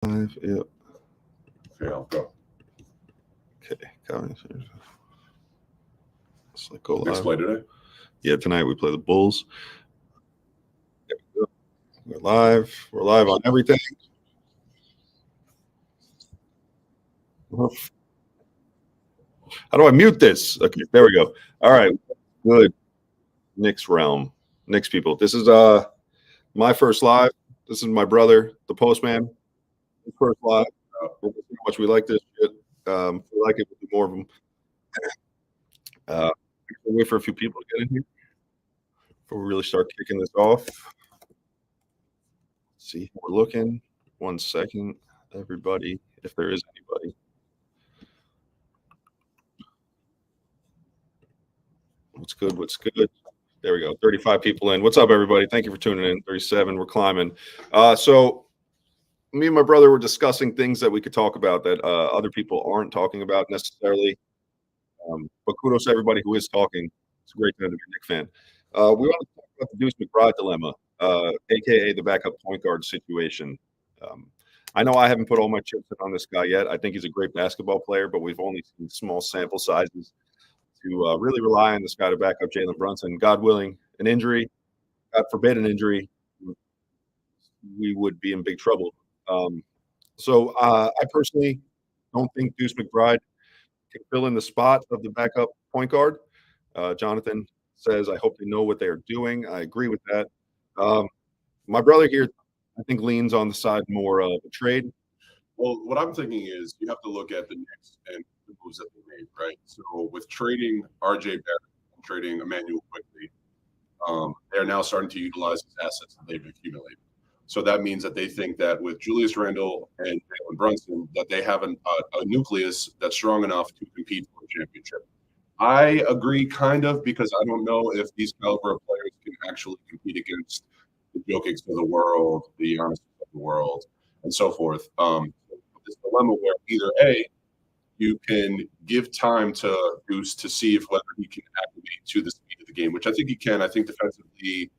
Live, yep. Okay, I'll go. Okay, comments. Let's go live. Knicks play today? Yeah, tonight we play the Bulls. There we go. We're live. We're live on everything. How do I mute this? Okay, there we go. All right, good. Knicks realm, Knicks people. This is my first live. This is my brother, the postman. His first live. We'll see how much we like this shit. If we like it, we'll do more of them. We'll wait for a few people to get in here before we really start kicking this off. Let's see how we're looking. 1 second, everybody, if there is anybody. What's good? What's good? There we go. 35 people in. What's up, everybody? Thank you for tuning in. 37. We're climbing. So me and my brother were discussing things that we could talk about that other people aren't talking about necessarily. But kudos to everybody who is talking. It's a great time to be a Knicks fan. We want to talk about the Deuce McBride dilemma, a.k.a. the backup point guard situation. I know I haven't put all my chips in on this guy yet. I think he's a great basketball player, but we've only seen small sample sizes to really rely on this guy to back up Jalen Brunson. God willing, an injury, God forbid an injury, we would be in big trouble. So I personally don't think Deuce McBride can fill in the spot of the backup point guard. Jonathan says, I hope they know what they are doing. I agree with that. My brother here, I think, leans on the side more of a trade. Well, what I'm thinking is you have to look at the Knicks and the moves that they made, right? So with trading RJ Barrett and trading Emmanuel quickly, they're now starting to utilize his assets that they've accumulated. So that means that they think that with Julius Randle and Jalen Brunson, that they have a nucleus that's strong enough to compete for a championship. I agree, kind of, because I don't know if these caliber of players can actually compete against the Jokics of the world, the Giannis of the world, and so forth. This dilemma where either A, you can give time to Deuce to see if whether he can acclimate to the speed of the game, which I think he can. I think defensively,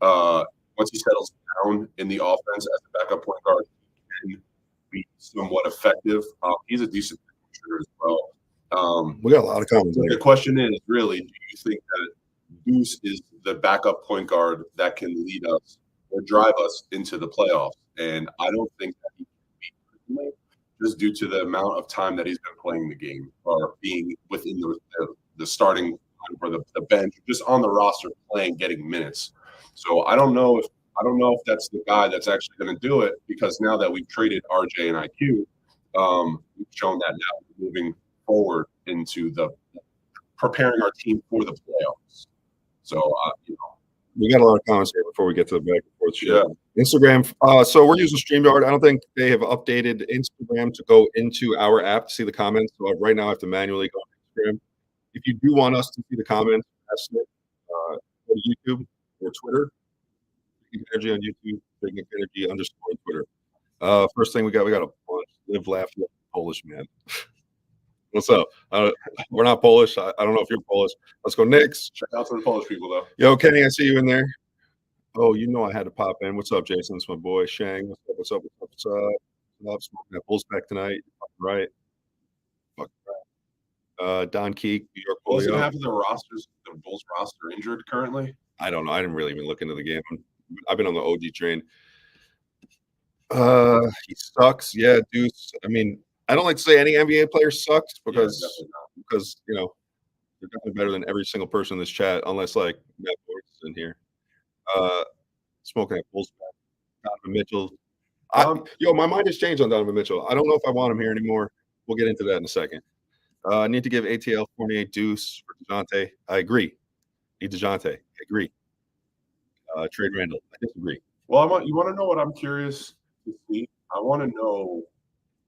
once he settles down in the offense as a backup point guard, he can be somewhat effective. He's a decent shooter as well. We got a lot of comments. The question is really, do you think that Deuce is the backup point guard that can lead us or drive us into the playoffs? And I don't think that he can be, just due to the amount of time that he's been playing the game or being within the starting or the bench, just on the roster playing, getting minutes. So I don't know if that's the guy that's actually going to do it, because now that we've traded RJ and IQ, we've shown that now moving forward into the preparing our team for the playoffs. So we got a lot of comments here before we get to the back and forth shit. Yeah. Instagram. So we're using StreamYard. I don't think they have updated Instagram to go into our app to see the comments. So right now I have to manually go on Instagram. If you do want us to see the comments, go to YouTube or Twitter. Big Energy on YouTube, Big Energy _ on Twitter. First thing we got a bunch. Live, laugh, Polish man. What's up? We're not Polish. I don't know if you're Polish. Let's go Knicks. Shout out to the Polish people, though. Yo, Kenny, I see you in there. Oh, you know I had to pop in. What's up, Jason? It's my boy Shang. What's up? What's up? What's up? What's up? Smoking that Bulls back tonight. Right. Fuck right. Don Keek, New York Bulls. Wasn't half of the Bulls roster injured currently? I don't know. I didn't really even look into the game. I've been on the OG train. He sucks. Yeah, Deuce. I mean, I don't like to say any NBA player sucks because you know they're definitely better than every single person in this chat, unless like Matt Boyce is in here. Smoking at Bulls back. Donovan Mitchell. My mind has changed on Donovan Mitchell. I don't know if I want him here anymore. We'll get into that in a second. I need to give ATL 48 Deuce for DeJounte. I agree. Need DeJounte. I agree. Trade Randall. I disagree. Well, you want to know what I'm curious to see? I want to know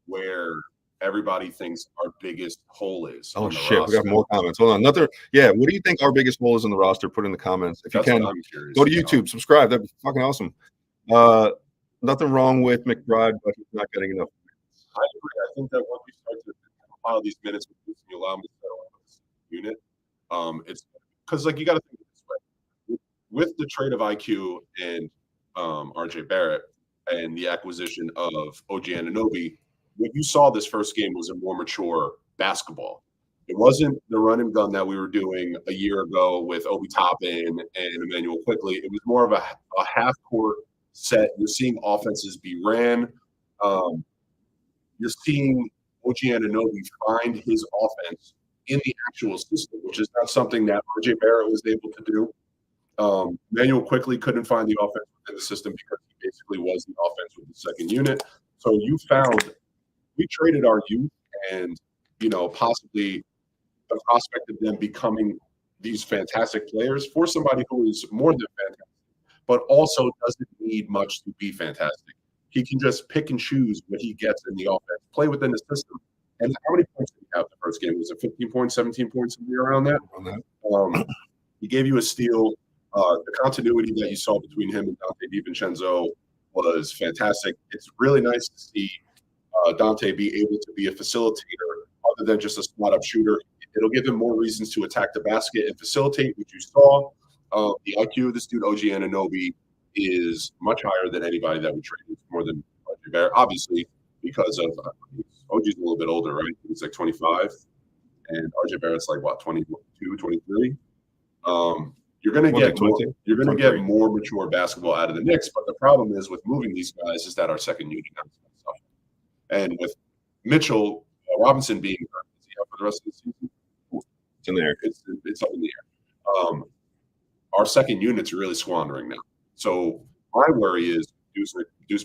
where everybody thinks our biggest hole is. Oh shit, roster. We got more comments. Hold on. Yeah, what do you think our biggest hole is in the roster? Put in the comments. If you can, go to YouTube, subscribe. That'd be fucking awesome. Nothing wrong with McBride, but he's not getting enough minutes. I agree. I think that once we start to compile these minutes, you allow me to settle on this unit. It's because you got to think this way. With the trade of IQ and RJ Barrett and the acquisition of OG Anunoby, what you saw this first game was a more mature basketball. It wasn't the run and gun that we were doing a year ago with Obi Toppin and Emmanuel Quickly. It was more of a half-court set. You're seeing offenses be ran. You're seeing OG Anunoby find his offense in the actual system, which is not something that RJ Barrett was able to do. Emmanuel Quickly couldn't find the offense within the system because he basically was the offense with the second unit. So we traded our youth and, possibly the prospect of them becoming these fantastic players for somebody who is more than fantastic, but also doesn't need much to be fantastic. He can just pick and choose what he gets in the offense, play within the system. And how many points did he have the first game? Was it 15 points, 17 points, something around that? He gave you a steal. The continuity that you saw between him and Dante DiVincenzo was fantastic. It's really nice to see Dante be able to be a facilitator other than just a spot-up shooter. It'll give him more reasons to attack the basket and facilitate, which you saw. The IQ of this dude, OG Anunoby, is much higher than anybody that we traded, more than RJ Barrett, obviously, because of OG's a little bit older, right? He's like 25, and RJ Barrett's like, what, 22, 23? You're going to get more mature basketball out of the Knicks, but the problem is with moving these guys is that our second unit has to suffer. And with Mitchell Robinson being hurt, is he out for the rest of the season? It's in there. It's up in the air. Our second unit's really squandering now. So my worry is Deuce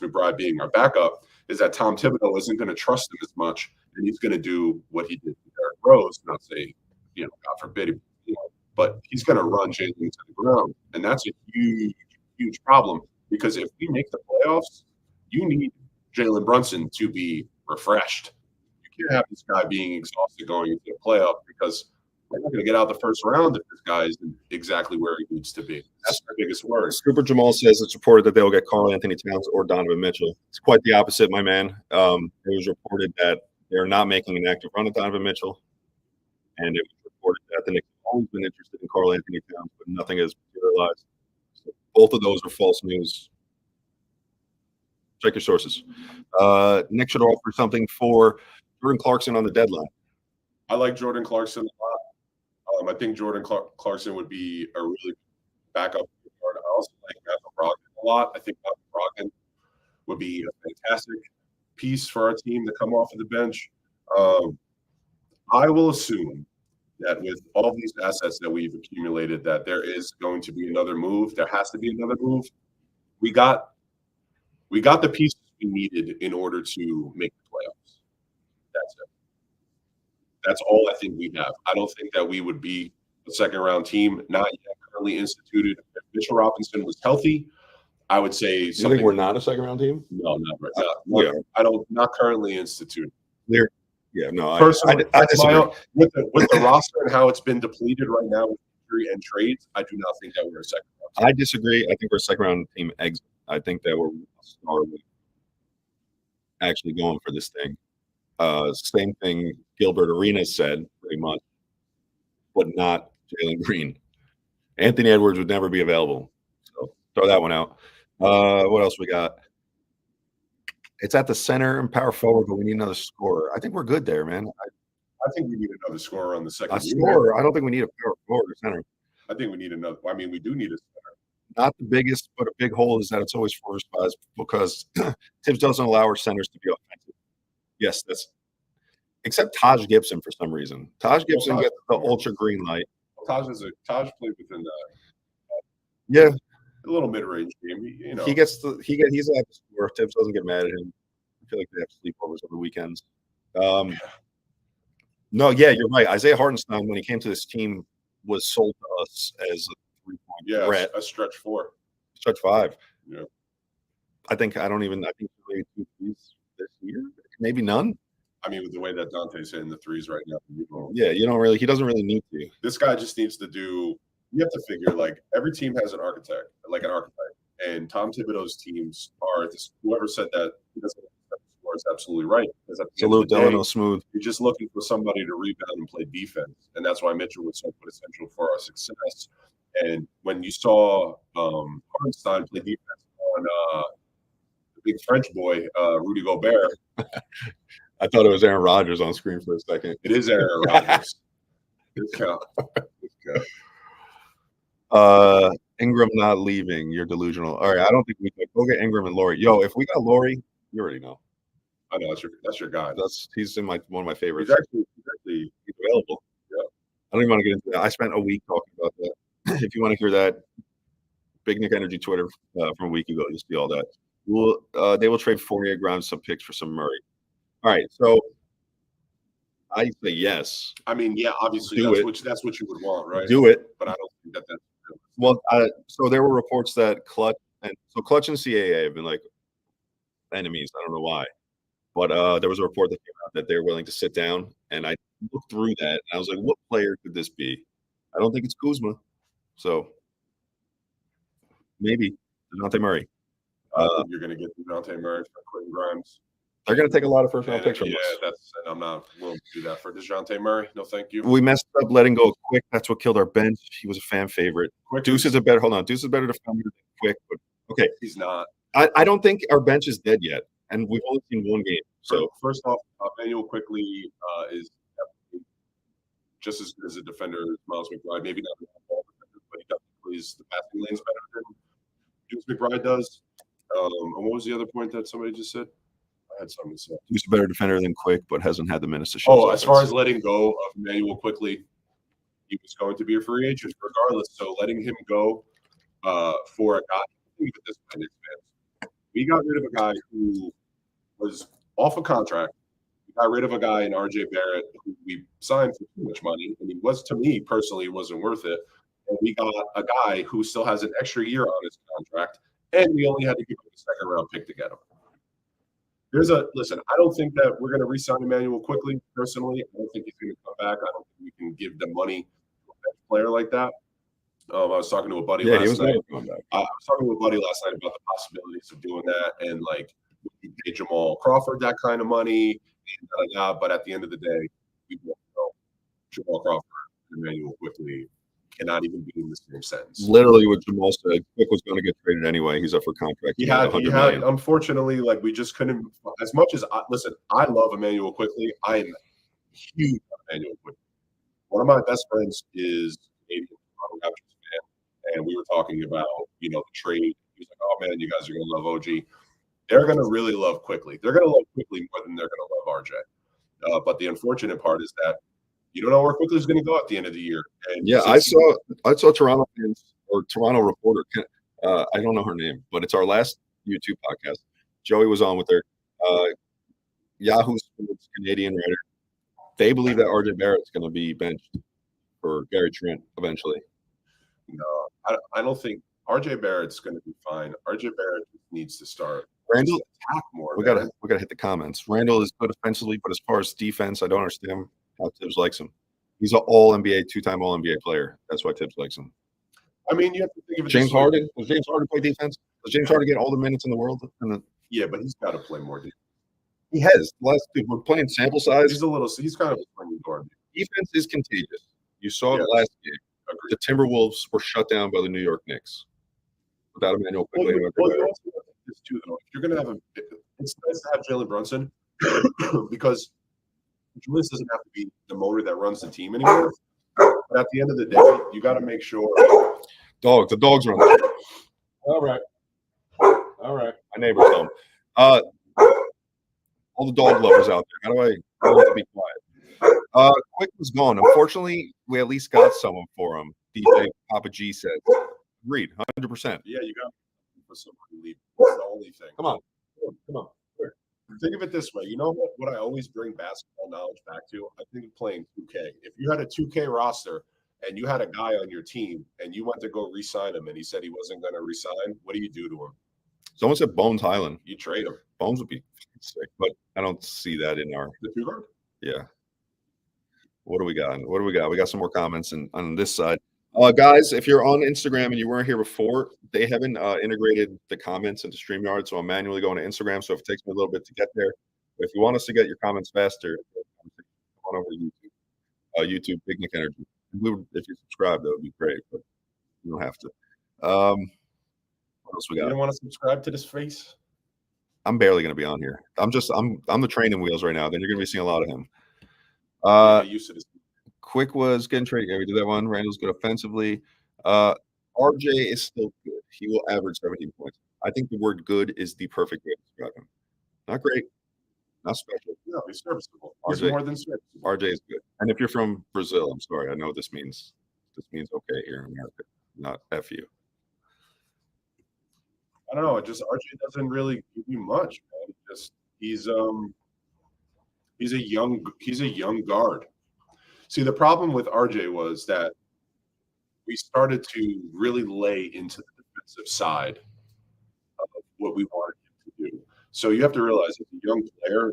McBride being our backup is that Tom Thibodeau isn't going to trust him as much, and he's going to do what he did to Derrick Rose. Not say, God forbid, but he's going to run Jalen to the ground, and that's a huge, huge problem because if we make the playoffs, you need Jalen Brunson to be refreshed. You can't have this guy being exhausted going into the playoff because we're not going to get out the first round if this guy isn't exactly where he needs to be. That's our biggest worry. Super Jamal says it's reported that they will get Karl Anthony Towns or Donovan Mitchell. It's quite the opposite, my man. It was reported that they're not making an active run at Donovan Mitchell, and it was reported that the Knicks have always been interested in Karl Anthony Towns, but nothing has materialized. So both of those are false news. Check your sources. Nick should offer something for Jordan Clarkson on the deadline. I like Jordan Clarkson a lot. I think Jordan Clarkson would be a really good backup guard. I also like Malcolm Brogdon a lot. I think Malcolm Brogdon would be a fantastic piece for our team to come off of the bench. I will assume that with all these assets that we've accumulated, that there is going to be another move. There has to be another move. We got the pieces we needed in order to make the playoffs. That's it. That's all I think we have. I don't think that we would be a second-round team, not yet currently instituted. If Mitchell Robinson was healthy, I would say something. You think we're not a second-round team? No, not right now. Not currently instituted. Personally, I disagree. With the roster and how it's been depleted right now with injury and trades, I do not think that we're a second-round team. I disagree. I think we're a second-round team exit. I think that we're actually going for this thing. Same thing Gilbert Arenas said, pretty much, but not Jalen Green. Anthony Edwards would never be available. So throw that one out. What else we got? It's at the center and power forward, but we need another scorer. I think we're good there, man. I think we need another scorer on the second. Scorer? I don't think we need a power forward or center. I think we need another. I mean, we do need a center. Not the biggest, but a big hole is that it's always forced by us because Tibbs doesn't allow our centers to be offensive. Yes, that's except Taj Gibson for some reason. Taj Gibson gets the ultra green light. Taj played within a little mid-range game. He's allowed to score. Tibbs doesn't get mad at him. I feel like they have sleepovers on the weekends. No, you're right. Isaiah Hartenstein, when he came to this team, was sold to us as a three-point threat. A stretch 4. Stretch 5. Yeah. I think maybe 2 threes this year. Maybe none. I mean, with the way that Dante's hitting the threes right now. He doesn't really need to. This guy just needs to do – you have to figure, like, every team has an archetype. And Tom Thibodeau's teams are – whoever said that he doesn't score is absolutely right. Salute Delano Smooth. You're just looking for somebody to rebound and play defense. And that's why Mitchell was so essential for our success. And when you saw Hartenstein play defense on the big French boy, Rudy Gobert. I thought it was Aaron Rodgers on screen for a second. It is Aaron Rodgers. This count. Ingram not leaving. You're delusional. All right, I don't think we could. Go get Ingram and Laurie. Yo, if we got Laurie, you already know. I know that's your guy. He's in one of my favorites. He's available. Yeah. I don't even want to get into that. I spent a week talking about that. If you want to hear that, Big Nick Energy Twitter from a week ago, you'll see all that. They will trade Fournier, Grimes, some picks for some Murray. All right, so I say yes. I mean, yeah, obviously that's what you would want, right? Do it, but I don't think that's well. So there were reports that Clutch and CAA have been like enemies. I don't know why, but there was a report that came out that they're willing to sit down, and I looked through that and I was like, what player could this be? I don't think it's Kuzma, so maybe DeJounte Murray. You're going to get DeJounte Murray for Quentin Grimes. They're going to take a lot of first-round picks from us. Yeah, and I'm not willing to do that for DeJounte Murray. No, thank you. We messed up letting go Quick. That's what killed our bench. He was a fan favorite. Deuce is better defender than Quick, but okay. He's not. I don't think our bench is dead yet, and we've only seen one game. So first off, Manuel quickly is just as good as a defender as Miles McBride. Maybe not the ball defender, but he definitely plays the passing lanes better than Deuce McBride does. And what was the other point that somebody just said? I had something to say. He's a better defender than Quick, but hasn't had the minutes to show. As far as letting go of Manuel quickly, he was going to be a free agent regardless. So letting him go for a guy, think of this way, fans. We got rid of a guy who was off a contract. We got rid of a guy in RJ Barrett who we signed for too much money, and he was, to me personally, wasn't worth it. And we got a guy who still has an extra year on his contract, and we only had to give him a second-round pick to get him. Listen, I don't think that we're going to re-sign Emmanuel quickly, personally. I don't think he's going to come back. I don't think we can give the money to a player like that. I was talking to a buddy last night. I was talking to a buddy last night about the possibilities of doing that, and like, would you pay Jamal Crawford that kind of money? But at the end of the day, we won't know. Jamal Crawford and Emmanuel quickly cannot even be in the same sentence. Literally what Jamal said, Quick was going to get traded anyway. He's up for contract. He had unfortunately, like, we just couldn't, as much as I love Emmanuel quickly. I am huge on Emmanuel quickly. One of my best friends is Canadian Raptors fan, and we were talking about, the trade. He was like, oh man, you guys are going to love OG. They're going to really love quickly. They're going to love quickly more than they're going to love RJ. But the unfortunate part is that you don't know where quickly is going to go at the end of the year. And yeah, I saw Toronto fans or Toronto reporter. I don't know her name, but it's our last YouTube podcast. Joey was on with her. Yahoo Sports Canadian writer. They believe that RJ Barrett's going to be benched for Gary Trent eventually. No, I don't think RJ Barrett's going to be fine. RJ Barrett needs to start. Randall, attack more. We gotta hit the comments. Randall is good offensively, but as far as defense, I don't understand how Tibbs likes him. He's an All-NBA, two-time All-NBA player. That's why Tibbs likes him. I mean, you have to think of it. James Harden. Does James Harden play defense? Does James Harden get all the minutes in the world? Yeah, but he's got to play more defense. He has. We're playing sample size. He's kind of playing guard. Defense is contagious. You saw it last game. Agreed. The Timberwolves were shut down by the New York Knicks. Without Emmanuel quickly. This too, though. If you're going to have it's nice to have Jalen Brunson because Julius doesn't have to be the motor that runs the team anymore. But at the end of the day, you got to make sure. The dogs run. All right. My neighbor's home. All the dog lovers out there. How do I have to be quiet? Quick was gone. Unfortunately, we at least got someone for him. DJ Papa G said. Agreed, 100%. Yeah, you got for somebody leave. That's the only thing. Come on. Think of it this way. You know what I always bring basketball knowledge back to? I think of playing 2K. If you had a 2K roster and you had a guy on your team and you went to go re-sign him and he said he wasn't going to re-sign, what do you do to him? Someone said Bones Highland. You trade him. Bones would be sick, but I don't see that in our. The 2 guard? Yeah. What do we got? We got some more comments on this side. Guys, if you're on Instagram and you weren't here before, they haven't integrated the comments into StreamYard, so I'm manually going to Instagram, so if it takes me a little bit to get there. But if you want us to get your comments faster, come on over to YouTube, Big Nick Energy. If you subscribe, that would be great, but you don't have to. What else we got? You don't want to subscribe to this face? I'm barely going to be on here. I'm the training wheels right now. Then you're going to be seeing a lot of him. Get used to this. Quick was getting traded. Yeah, we did that one. Randall's good offensively. RJ is still good. He will average 17 points. I think the word good is the perfect way to describe him. Not great, not special. No, he's serviceable. He's RJ more than serviceable. RJ is good. And if you're from Brazil, I'm sorry. I know this means okay here in America, not F you. I don't know. RJ doesn't really give you much, man. He's a young guard. See, the problem with RJ was that we started to really lay into the defensive side of what we wanted him to do. So you have to realize, as a young player,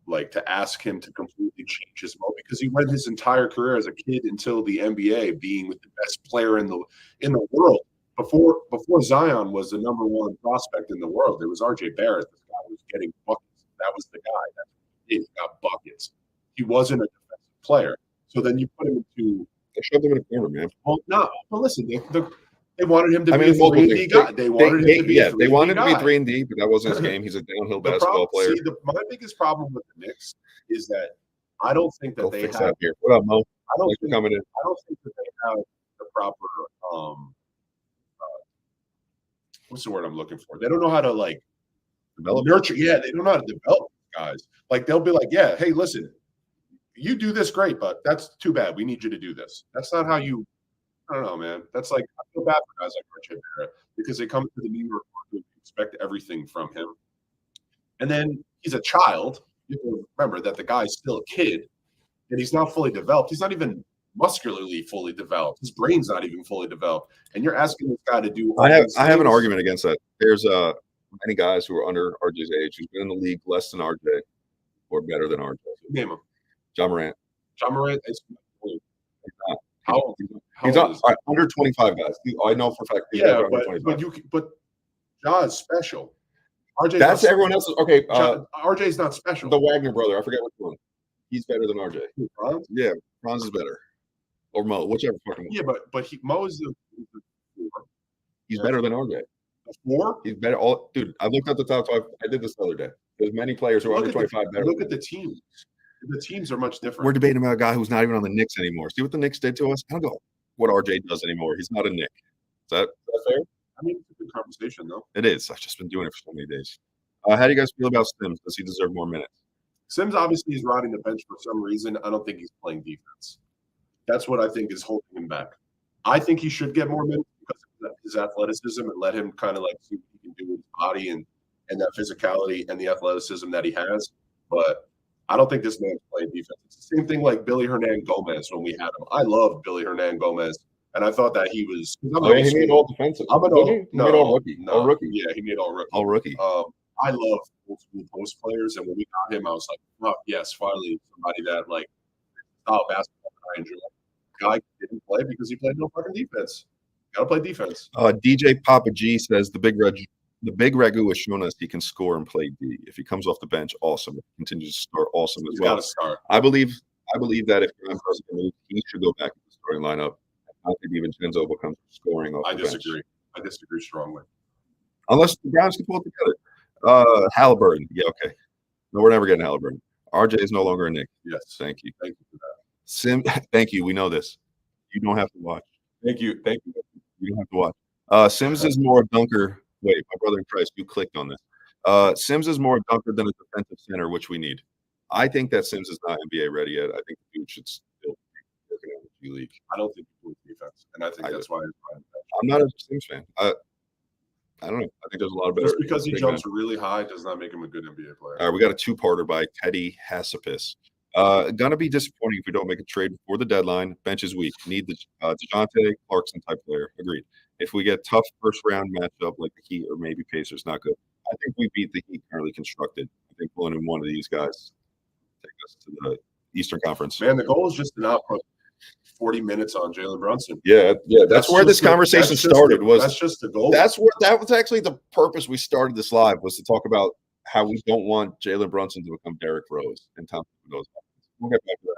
like, to ask him to completely change his mode, because he went his entire career as a kid until the NBA being with the best player in the world. Before Zion was the number one prospect in the world, it was RJ Barrett. This guy was getting buckets. That was the guy. That's what he got buckets. He wasn't a defensive player. So then you put him into. They shoved him in a corner, man. Well, no. Well, listen, they wanted him to be a multiple 3-and-D guy. They wanted him to be a 3-and-D guy. They wanted him to be 3-and-D, but that wasn't his game. He's a downhill basketball player. See, my biggest problem with the Knicks is that I don't think that they have. That here. What up, Mo? I don't think coming in. I don't think that they have the proper. What's the word I'm looking for? They don't know how to, like, nurture. Yeah, they don't know how to develop guys. Like, they'll be like, yeah, hey, listen, you do this great, but that's too bad. We need you to do this. That's not how you. I don't know, man. That's like, I feel bad for guys like RJ Barrett, because they come to the New York market, expect everything from him, and then he's a child. You have to remember that the guy's still a kid, and he's not fully developed. He's not even muscularly fully developed. His brain's not even fully developed, and you're asking this guy to do. I have an argument against that. There's many guys who are under RJ's age who's been in the league less than RJ or better than RJ. Name him. John Morant. John Morant is not. How old? He's under 25 guys. I know for a fact. Yeah, but John's special. RJ. That's everyone else's. Okay. RJ's not special. The Wagner brother. I forget which one. He's better than RJ. Franz? Yeah, Franz is better. Or Mo, whichever fucking one. Yeah, but Mo is the 4. He's better than RJ. 4? He's better. Dude, I looked at the top 5. I did this the other day. There's many players who are under 25 better. Look at the teams. The teams are much different. We're debating about a guy who's not even on the Knicks anymore. See what the Knicks did to us? I don't know what RJ does anymore. He's not a Knick. Is that fair? I mean, it's a good conversation, though. It is. I've just been doing it for so many days. How do you guys feel about Sims? Does he deserve more minutes? Sims obviously is riding the bench for some reason. I don't think he's playing defense. That's what I think is holding him back. I think he should get more minutes because of his athleticism, and let him kind of like see what he can do with his body and that physicality and the athleticism that he has. But I don't think this man's playing defense. It's the same thing like Billy Hernan Gomez when we had him. I love Billy Hernan Gomez, and I thought that he was. He made all defensive. He made all rookie. All rookie. Yeah, he made all rookie. All rookie. I love old school post players, and when we got him, I was like, "Oh yes, finally somebody that like style basketball that I enjoy." Guy didn't play because he played no fucking defense. Got to play defense. DJ Papa G says the big Ragu has shown us he can score and play D. If he comes off the bench, awesome. If he continues to start, awesome as well. Got to start. I believe that if Graham doesn't move, he should go back to the starting lineup. I think even DiVincenzo will come scoring off the bench. I disagree strongly. Unless the Browns can pull it together. Halliburton. Yeah, okay. No, we're never getting Halliburton. RJ is no longer a Knick. Yes. Thank you. Thank you for that. Thank you. We know this. You don't have to watch. Thank you. You don't have to watch. Sims is more a dunker. Wait, my brother in Christ, you clicked on this. Sims is more a dunker than a defensive center, which we need. I think that Sims is not NBA ready yet. I think the dude should still be working in the G League. I don't think he plays defense, and I think that's why I'm not a Sims fan. I don't know. I think there's a lot of better. Just because he jumps really high does not make him a good NBA player. All right, we got a 2-parter by Teddy Hassipis. Gonna be disappointing if we don't make a trade before the deadline. Bench is weak. Need the DeJounte Clarkson type player. Agreed. If we get tough first round matchup like the Heat or maybe Pacers, not good. I think we beat the Heat currently constructed. I think pulling in one of these guys take us to the Eastern Conference. Man, the goal is just to not put 40 minutes on Jalen Brunson. Yeah. That's where this conversation started. That's just the goal. That was actually the purpose we started this live, was to talk about how we don't want Jalen Brunson to become Derrick Rose and Tom Thibodeau's. We'll get back to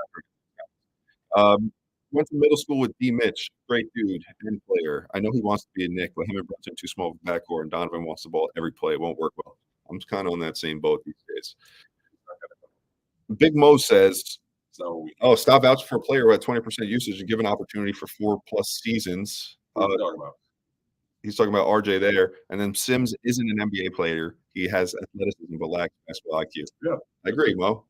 that. Went to middle school with D. Mitch, great dude and player. I know he wants to be a Knick, but him and Brunson too small of a backcourt, and Donovan wants the ball every play. It won't work well. I'm kind of on that same boat these days. Big Mo says, So "Oh, stop vouching for a player who had 20% usage and give an opportunity for 4+ seasons." what are we talking about? He's talking about RJ there, and then Sims isn't an NBA player. He has athleticism but lacks basketball IQ. Yeah, I agree, Mo.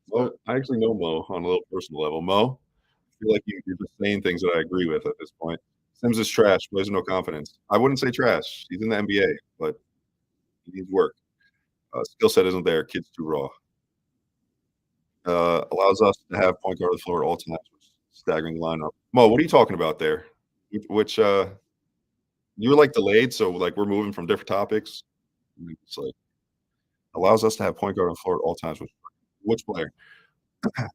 I actually know Mo on a little personal level. Mo, I feel like you're just saying things that I agree with at this point. Sims is trash. Plays with no confidence. I wouldn't say trash. He's in the NBA, but he needs work. Skill set isn't there. Kid's too raw. Allows us to have point guard of the floor at all times, which is a staggering lineup. Mo, what are you talking about there? Which you were like delayed, so like we're moving from different topics. It's like allows us to have point guard on the floor at all times. Which player?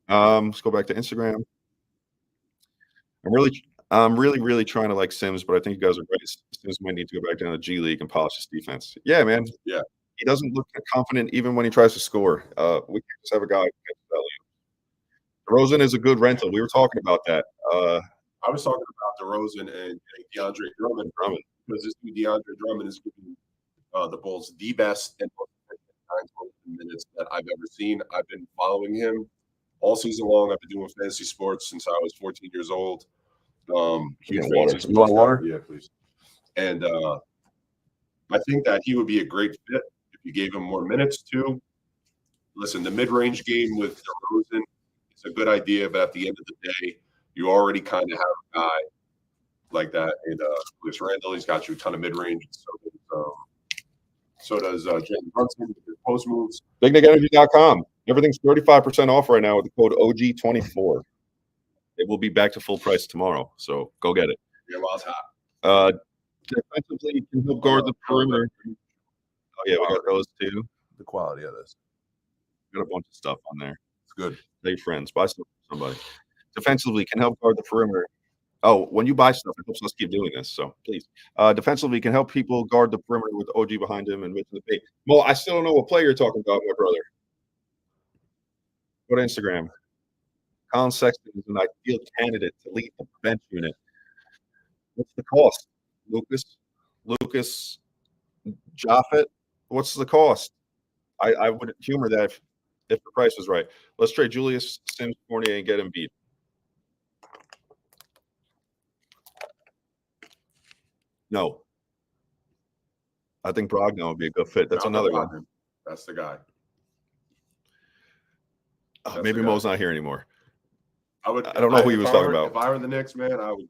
Let's go back to Instagram. I'm really trying to like Sims, but I think you guys are right. Sims might need to go back down to G League and polish his defense. Yeah, man. Yeah. He doesn't look confident even when he tries to score. We can't just have a guy who gets value. DeRozan is a good rental. We were talking about that. I was talking about DeRozan and DeAndre Drummond. Because this dude DeAndre Drummond is giving the Bulls the best and most efficient 9 minutes that I've ever seen. I've been following him all season long. I've been doing fantasy sports since I was 14 years old. Huge fantasy sports. You want water? Yeah, please. And I think that he would be a great fit if you gave him more minutes too. Listen, the mid-range game with DeRozan is a good idea, but at the end of the day, you already kind of have a guy like that. And Julius Randle, he's got you a ton of mid-range. So does Jalen Brunson with his post moves. BigNickEnergy.com. Everything's 35% off right now with the code OG24. It will be back to full price tomorrow, so go get it. Yeah, while it's hot. Defensively, you can help guard the perimeter. Oh, yeah, we got those too. The quality of this. Got a bunch of stuff on there. It's good. Tell your friends. Buy stuff for somebody. Defensively, can help guard the perimeter. Oh, when you buy stuff, it helps us keep doing this, so please. Defensively, can help people guard the perimeter with OG behind him and Mitch in the paint. Well, I still don't know what player you're talking about, my brother. Go to Instagram. Colin Sexton is an ideal candidate to lead the bench unit. What's the cost? Lucas Jaffet? What's the cost? I would humor that if the price was right. Let's trade Julius Sims Fournier and get him beat. No. I think Brogdon would be a good fit. That's another one. That's the guy. Maybe Mo's not here anymore. I don't know who he was talking about. If I were the Knicks, man, I would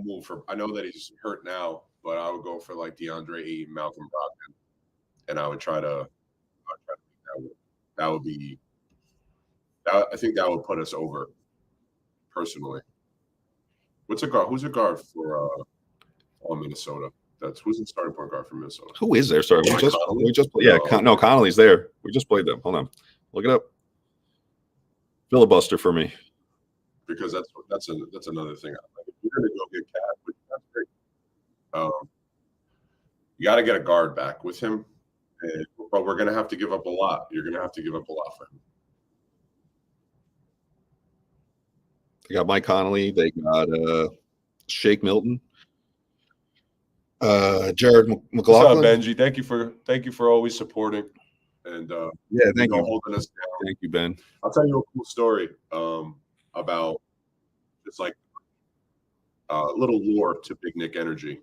move for. I know that he's hurt now, but I would go for like DeAndre Ayton, Malcolm Brogdon, and I would try to that would be. I think that would put us over. Personally, who's a guard for Minnesota? Who's the starting point guard for Minnesota? Who is there? Sorry, we just Connolly's there. We just played them. Hold on, look it up. Filibuster for me. Because that's another thing. Like, if you're gonna go get Cat, which that's great. You got to get a guard back with him, but we're gonna have to give up a lot. You're gonna have to give up a lot for him. They got Mike Connolly. They got Shake Milton. Jared McLaughlin. What's up, Benji? Thank you for always supporting. And thank you holding us down. Thank you, Ben. I'll tell you a cool story about it's like a little lore to Big Nick Energy.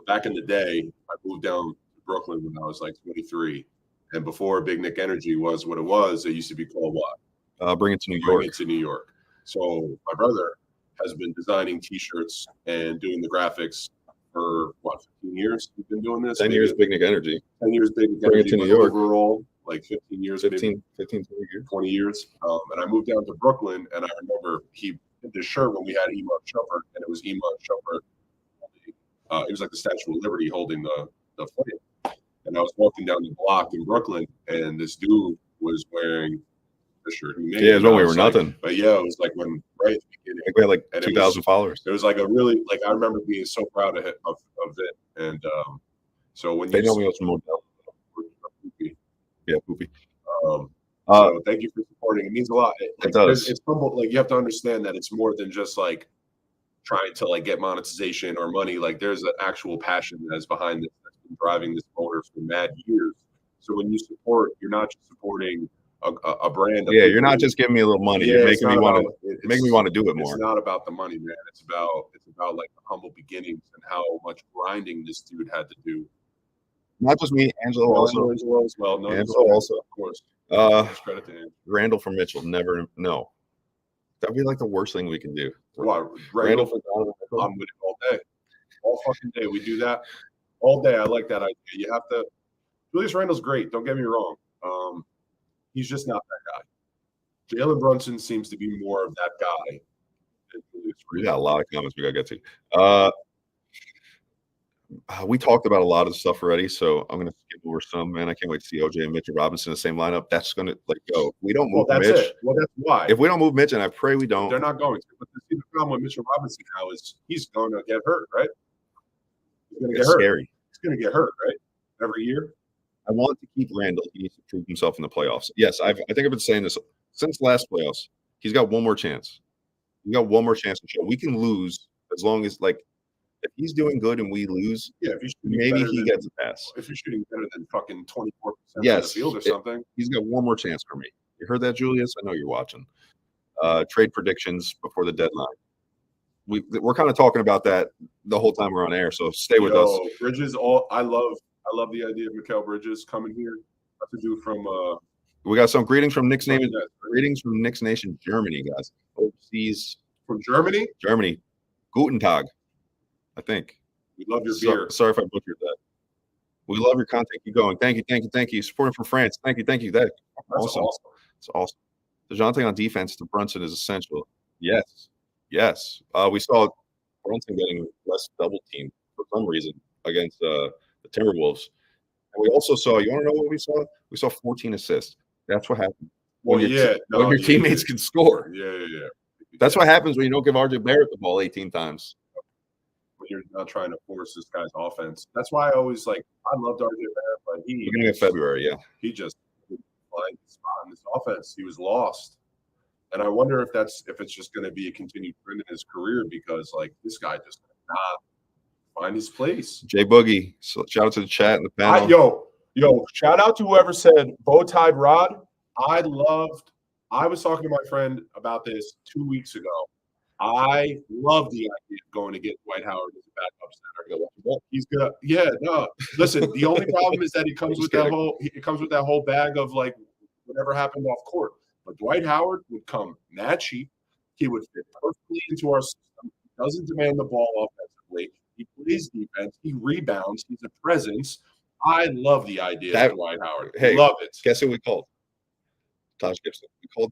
Back in the day, I moved down to Brooklyn when I was like 23, and before Big Nick Energy was what it was, it used to be called what? Bring it to New York. Bring it to New York. So my brother has been designing T-shirts and doing the graphics for what, 15 years? We've been doing this. 10 years, Big Nick Energy. 10 years, Big Nick Bring Energy. it to New York. Overall, like 15 years. 15, 20 years. 20 years. And I moved down to Brooklyn, and I remember he did this shirt when we had Iman Shumpert, and it was Iman Shumpert. It was like the Statue of Liberty holding the flag. And I was walking down the block in Brooklyn, and this dude was wearing the shirt he made. Yeah, it was when we were nothing. But yeah, it was like when right at the beginning. We had like 2,000 followers. It was like a really I remember being so proud of it. And so when they know me from Modell. Yeah, Poopy. So thank you for supporting. It means a lot. It does. It's humble. Like you have to understand that it's more than just like trying to like get monetization or money. Like there's an actual passion that is behind this, that's been driving this motor for mad years. So when you support, you're not just supporting a brand. Yeah, you're not just giving me a little money. Yeah, you're making me want to do it more. It's not about the money, man. It's about like the humble beginnings and how much grinding this dude had to do. Not just me, Angelo also. Angelo as well. No, Angelo also, of course. Credit to him. Randall for Mitchell, never. No, that'd be like the worst thing we can do. What, Randall for Donovan? I'm with it all day, all fucking day. We do that all day. I like that idea. You have to. Julius Randle's great. Don't get me wrong. He's just not that guy. Jalen Brunson seems to be more of that guy. We got a lot of comments we got to get to. We talked about a lot of stuff already, so I'm going to skip over some. Man, I can't wait to see OJ and Mitchell Robinson in the same lineup. That's going to go. If we don't move that's Mitch. It. Well, that's why. If we don't move Mitch, and I pray we don't. They're not going to. But the problem with Mitchell Robinson now is he's going to get hurt, right? He's going to get hurt. Scary. He's going to get hurt, right? Every year. I want to keep Randall. He needs to prove himself in the playoffs. Yes, I think I've been saying this since last playoffs. He's got one more chance. He's got one more chance to show. We can lose as long as, like, if he's doing good and we lose, maybe he gets a pass. If you're shooting better than fucking 24% of the field or something. He's got one more chance for me. You heard that, Julius? I know you're watching. Trade predictions before the deadline. We're kind of talking about that the whole time we're on air, so stay with us. Bridges, I love the idea of Mikal Bridges coming here. What to do from we got some greetings from Knicks Nation. Greetings from Knicks Nation, Germany, guys. Overseas from Germany. Guten Tag, I think. We love your beer. Sorry if I butchered that. We love your content. Keep going. Thank you. Supporting from France. Thank you. That's awesome. It's awesome. DeJounte on defense to Brunson is essential. Yes. We saw Brunson getting less double teamed for some reason against the Timberwolves. And we also saw, you want to know what we saw? We saw 14 assists. That's what happened. When your teammates can score. Yeah. That's what happens when you don't give RJ Barrett the ball 18 times. When you're not trying to force this guy's offense. That's why I always I loved RJ Barrett, but beginning of February, he just blind spot in this offense. He was lost. And I wonder if it's just going to be a continued trend in his career because this guy just not find his place. Jay Boogie, so shout out to the chat and the panel. Yo, shout out to whoever said bow tied Rod. I was talking to my friend about this 2 weeks ago. I love the idea of going to get Dwight Howard as a backup center. He's gonna, listen, the only problem is that he comes with that whole bag of whatever happened off court. But Dwight Howard would come mad cheap. He would fit perfectly into our system. He doesn't demand the ball offensively. He plays defense. He rebounds. He's a presence. I love the idea of Dwight Howard. Hey, love it. Guess who we called? Taj Gibson. We called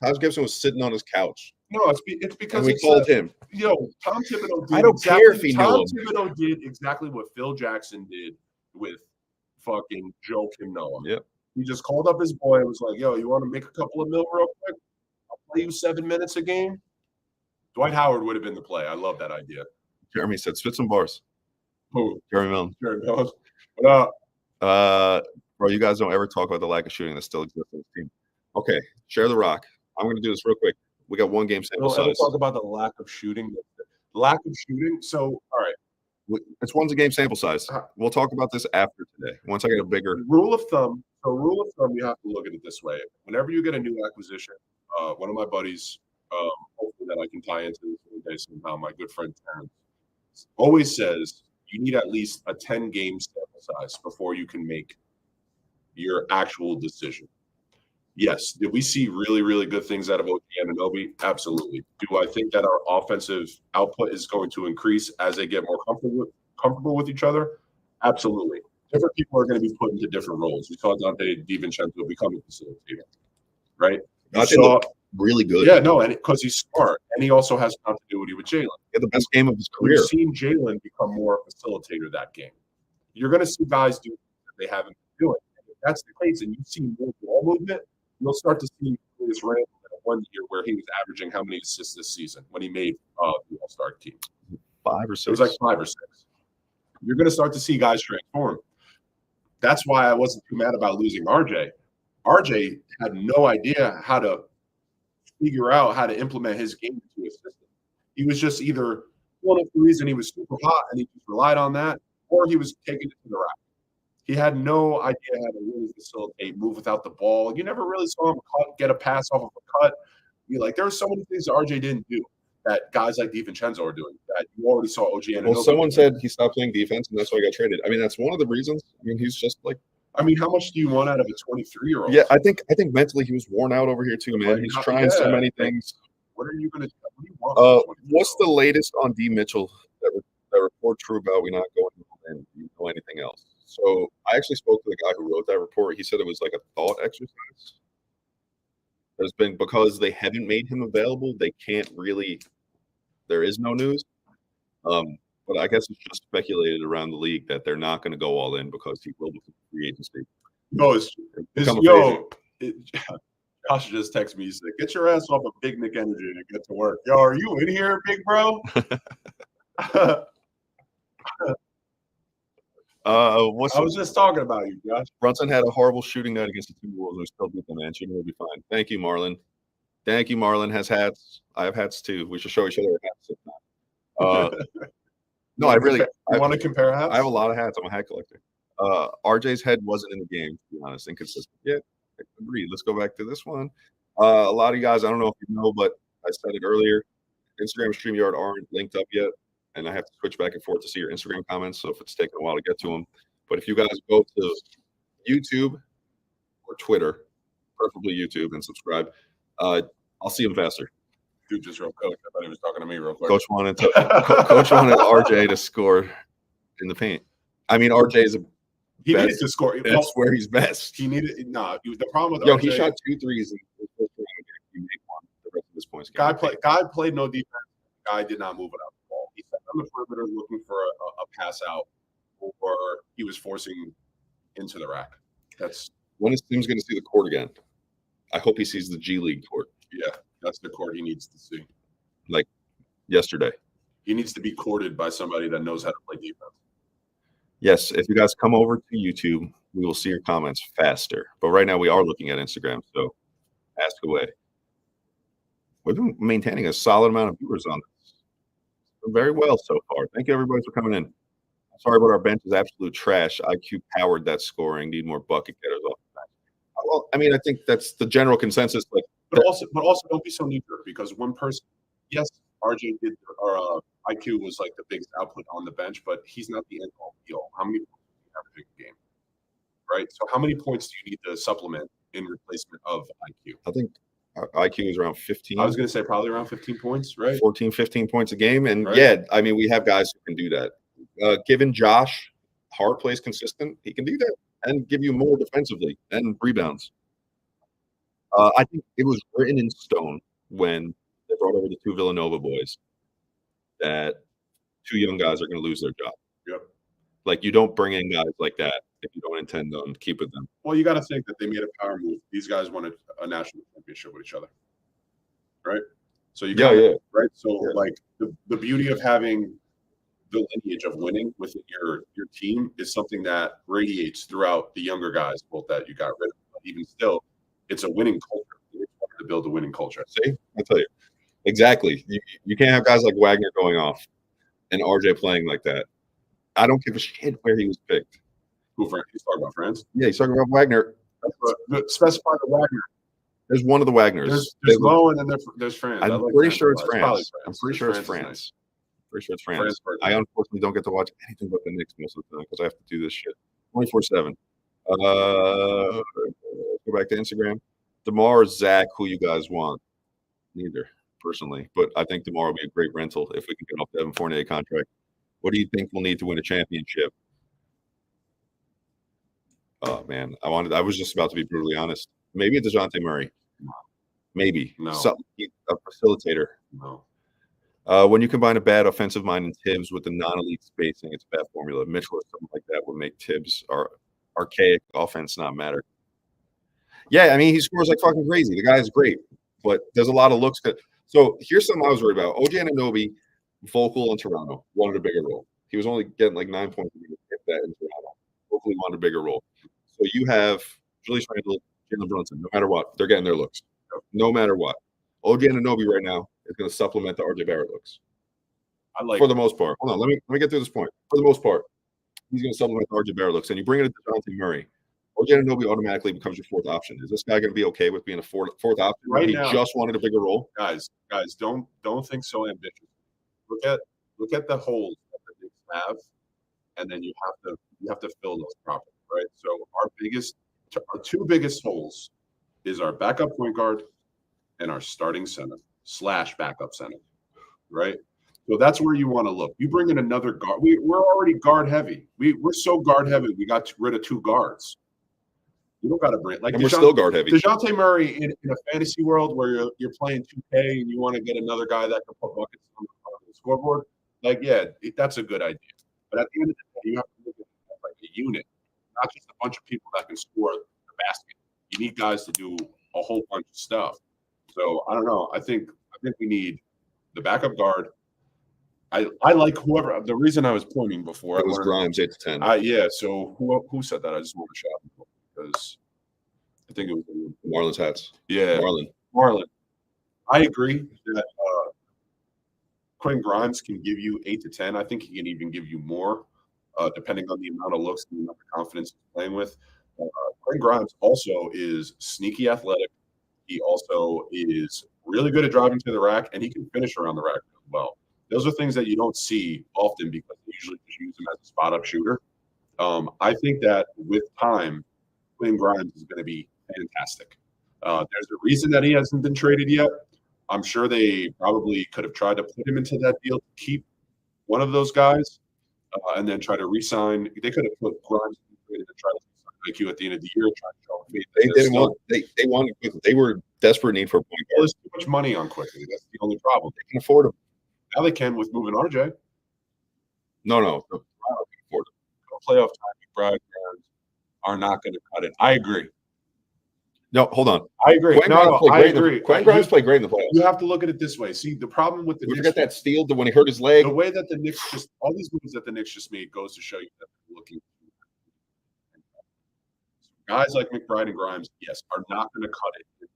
Taj Gibson was sitting on his couch. No, it's because we called him. Tom Thibodeau did. I don't care if he knew him. Tom Thibodeau did exactly what Phil Jackson did with fucking Joe Kim Noah. Yep. He just called up his boy and was like, "Yo, you want to make a couple of mil real quick? I'll play you 7 minutes a game." Dwight Howard would have been the play. I love that idea. Jeremy said, "Spit some bars." Who? Jeremy Milne. What up? Bro, you guys don't ever talk about the lack of shooting that still exists in this team. Okay, share the rock. I'm going to do this real quick. We got one game sample size. Let's talk about the lack of shooting. So, all right. It's one's a game sample size. We'll talk about this after today. Once I get a bigger rule of thumb, you have to look at it this way. Whenever you get a new acquisition, one of my buddies, hopefully that I can tie into this one day somehow, my good friend Terrence, always says you need at least a 10-game sample size before you can make your actual decision. Yes. Did we see really, really good things out of OG Anunoby? Absolutely. Do I think that our offensive output is going to increase as they get more comfortable with each other? Absolutely. Different people are going to be put into different roles. We saw Dante DiVincenzo become a facilitator, right? Dante looked really good. Yeah, no, and because he's smart, and he also has continuity with Jalen. He had the best game of his career. We've seen Jalen become more a facilitator that game. You're going to see guys do that they haven't been doing. And if that's the case, and you see more ball movement, you'll start to see Julius Randle in one year where he was averaging how many assists this season when he made the All-Star team? 5 or 6. It was like 5 or 6. You're going to start to see guys transform. That's why I wasn't too mad about losing RJ. RJ had no idea how to figure out how to implement his game into his system. He was just either one of the reason he was super hot and he just relied on that, or he was taking it to the rack. He had no idea how to really facilitate, move without the ball. You never really saw him get a pass off of a cut. There were so many things that RJ didn't do that guys like DiVincenzo are doing that you already saw OG Anunoby. Well, someone said he stopped playing defense, and that's why he got traded. I mean, that's one of the reasons. I mean, he's just like. I mean, how much do you want out of a 23-year-old? Yeah, I think mentally he was worn out over here too, man. Like, He's trying so many things. What are you going to do? What do you want? What's the latest on D. Mitchell that report true about we not going and you know anything else? So I actually spoke to the guy who wrote that report. He said it was like a thought exercise. There's been because they haven't made him available, they can't really. There is no news. But I guess it's just speculated around the league that they're not going to go all in because he will be free agency. No, Josh just texted me. He said, "Get your ass off of Big Nick Energy and get to work." Yo, are you in here, big bro? I was just talking about you, Josh. Brunson had a horrible shooting night against the Timberwolves. We still beat them, man. Shooting will be fine. Thank you, Marlon. Thank you, Marlon. Has hats. I have hats too. We should show each other our hats. No, I want to compare hats. I have a lot of hats. I'm a hat collector. RJ's head wasn't in the game, to be honest. Inconsistent. Yeah, I agree. Let's go back to this one. A lot of you guys, I don't know if you know, but I said it earlier. Instagram and StreamYard aren't linked up yet, and I have to switch back and forth to see your Instagram comments. So if it's taking a while to get to them, but if you guys go to YouTube or Twitter, preferably YouTube, and subscribe, I'll see them faster. Dude just wrote Coach. I thought he was talking to me real quick. Coach wanted RJ to score in the paint. I mean, RJ is he needed to score. That's where he's best. He needed the problem with RJ, he shot 2 threes in the first round. He made one. The rest of his points. Guy played no defense. Guy did not move without the ball. He sat on the perimeter looking for a pass out, or he was forcing into the rack. That's when is Tim's going to see the court again? I hope he sees the G League court. Yeah. That's the court he needs to see. Like yesterday. He needs to be courted by somebody that knows how to play defense. Yes. If you guys come over to YouTube, we will see your comments faster. But right now we are looking at Instagram. So ask away. We've been maintaining a solid amount of viewers on this. Very well so far. Thank you, everybody, for coming in. Sorry, but our bench is absolute trash. IQ powered that scoring. Need more bucket getters off the bench. Well, I mean, I think that's the general consensus. But also don't be so knee-jerk because one person, yes, RJ did, or IQ was like the biggest output on the bench, but he's not the end-all be-all. How many points do you have in a game? Right? So how many points do you need to supplement in replacement of IQ? I think IQ is around 15. I was going to say probably around 15 points, right? 14, 15 points a game. And right. Yeah, I mean, we have guys who can do that. Given Josh Hart plays consistent, he can do that and give you more defensively and rebounds. I think it was written in stone when they brought over the 2 Villanova boys that 2 young guys are going to lose their job. Yep. Like, you don't bring in guys like that if you don't intend on keeping them. Well, you got to think that they made a power move. These guys won a national championship with each other, right? So you right. So like the beauty of having the lineage of winning within your team is something that radiates throughout the younger guys, both that you got rid of. But even still, it's a winning culture. It's hard to build a winning culture. See, I tell you, exactly. You can't have guys like Wagner going off and RJ playing like that. I don't give a shit where he was picked. Who, Frank? He's talking about France? Yeah, he's talking about Wagner. Specify the Wagner. There's one of the Wagners. There's Lowe and then there's France. I'm pretty sure it's France. I'm pretty sure it's France. Pretty sure it's France. I unfortunately don't get to watch anything but the Knicks most of the time because I have to do this shit 24/7. Go back to Instagram. DeMar or Zach, who you guys want? Neither, personally. But I think DeMar will be a great rental if we can get off the Evan Fournier contract. What do you think we'll need to win a championship? Oh man, I was just about to be brutally honest. Maybe a DeJounte Murray. Maybe. No. A facilitator. No. When you combine a bad offensive mind in Tibbs with the non-elite spacing, it's a bad formula. Mitchell or something like that would make Tibbs our archaic offense not matter. Yeah, I mean, he scores like fucking crazy. The guy is great, but there's a lot of looks. So here's something I was worried about. OG Anunoby, vocal in Toronto, wanted a bigger role. He was only getting like 9 points to get that in Toronto. Hopefully wanted a bigger role. So you have Julius Randle, Jalen Brunson. No matter what, they're getting their looks. No matter what. OG Anunoby right now is going to supplement the RJ Barrett looks. I like for the most part. Hold on, let me get through this point. For the most part, he's going to supplement RJ Barrett looks, and you bring in DeJounte Murray. OG Anunoby automatically becomes your fourth option. Is this guy going to be okay with being a fourth option? Right he now, just wanted a bigger role. Guys, don't think so ambitious. Look at the holes that the Knicks have, and then you have to fill those properly, right? So our two biggest holes is our backup point guard and our starting center / backup center, right? So that's where you want to look. You bring in another guard. We're already guard heavy. We're so guard heavy. We got rid of 2 guards. You don't got to bring and we're still guard heavy. DeJounte Murray in a fantasy world where you're playing 2K and you want to get another guy that can put buckets on the scoreboard. Like, yeah, that's a good idea. But at the end of the day, you have to look at it like a unit, not just a bunch of people that can score the basket. You need guys to do a whole bunch of stuff. So I don't know. I think we need the backup guard. I like whoever. The reason I was pointing before, it was Grimes 8 to 10. Yeah. So who said that? I just want to shout him because I think it was Marlon's hats. Yeah, Marlon. I agree that Quinn Grimes can give you 8 to 10. I think he can even give you more, depending on the amount of looks and the amount of confidence he's playing with. Quinn Grimes also is sneaky athletic. He also is really good at driving to the rack, and he can finish around the rack as well. Those are things that you don't see often because they usually just use him as a spot-up shooter. I think that with time, Quinn Grimes is going to be fantastic. There's a reason that he hasn't been traded yet. I'm sure they probably could have tried to put him into that deal to keep one of those guys and then try to re-sign. They could have put Grimes in the trade and try to re-sign IQ at the end of the year. Try to show faith. They wanted. They were desperate need for a point guard. There's too much money on Quickly. That's the only problem. They can afford him. Now they can with moving RJ. No. Toronto can afford it. Playoff time, McBride are not going to cut it. I agree. No, hold on. I agree. I agree. Quinn Grimes played great in the playoffs. You have to look at it this way. See, the problem with the Knicks, forget that steal when he hurt his leg. The way that the Knicks all these moves that the Knicks just made goes to show you that they're looking. Guys like McBride and Grimes, yes, are not going to cut it.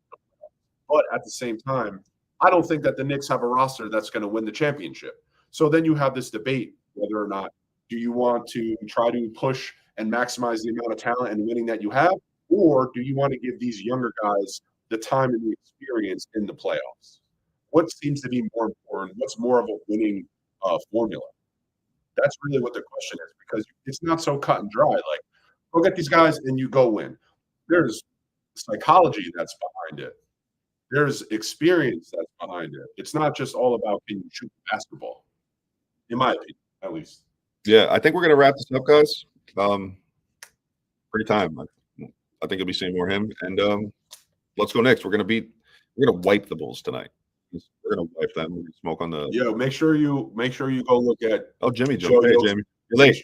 But at the same time, I don't think that the Knicks have a roster that's going to win the championship. So then you have this debate whether or not do you want to try to push and maximize the amount of talent and winning that you have, or do you want to give these younger guys the time and the experience in the playoffs? What seems to be more important? What's more of a winning formula? That's really what the question is, because it's not so cut and dry. Like, go get these guys and you go win. There's psychology that's behind it. There's experience that's behind it. It's not just all about can you shoot the basketball, in my opinion, at least. Yeah, I think we're going to wrap this up, guys. Pretty time. I think you'll be seeing more of him. And let's go next. We're going to wipe the Bulls tonight. We're going to wipe them. We're going to smoke on the. Yeah, make sure you go look at. Oh, Jimmy, Joe hey, Jamie, you're late.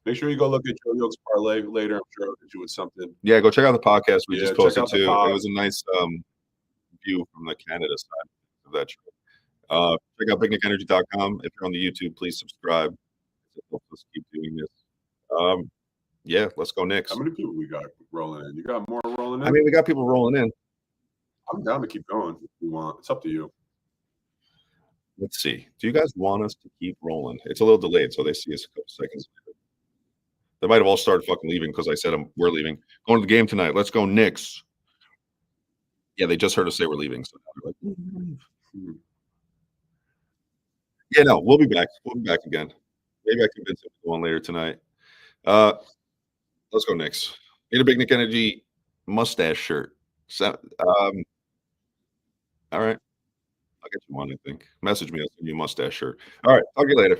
Make sure you go look at Joe Yolk's parlay later. I'm sure I'll get you with something. Yeah, go check out the podcast we just posted too. It was a nice view from the Canada side of that show. Check out picnicenergy.com. If you're on the YouTube, please subscribe. Let's keep doing this. Yeah, let's go Knicks. How many people we got rolling in? You got more rolling in? I mean, we got people rolling in. I'm down to keep going if you want. It's up to you. Let's see. Do you guys want us to keep rolling? It's a little delayed, so they see us a couple seconds later. They might have all started fucking leaving because I said we're leaving. Going to the game tonight. Let's go Knicks. Yeah, they just heard us say we're leaving. So they're like, yeah, no, we'll be back. We'll be back again. Maybe I convince him to go on later tonight. Let's go Knicks. Need a Big Nick Energy mustache shirt. So, all right. I'll get you one, I think. Message me. I'll send you a mustache shirt. All right. Talk to you later.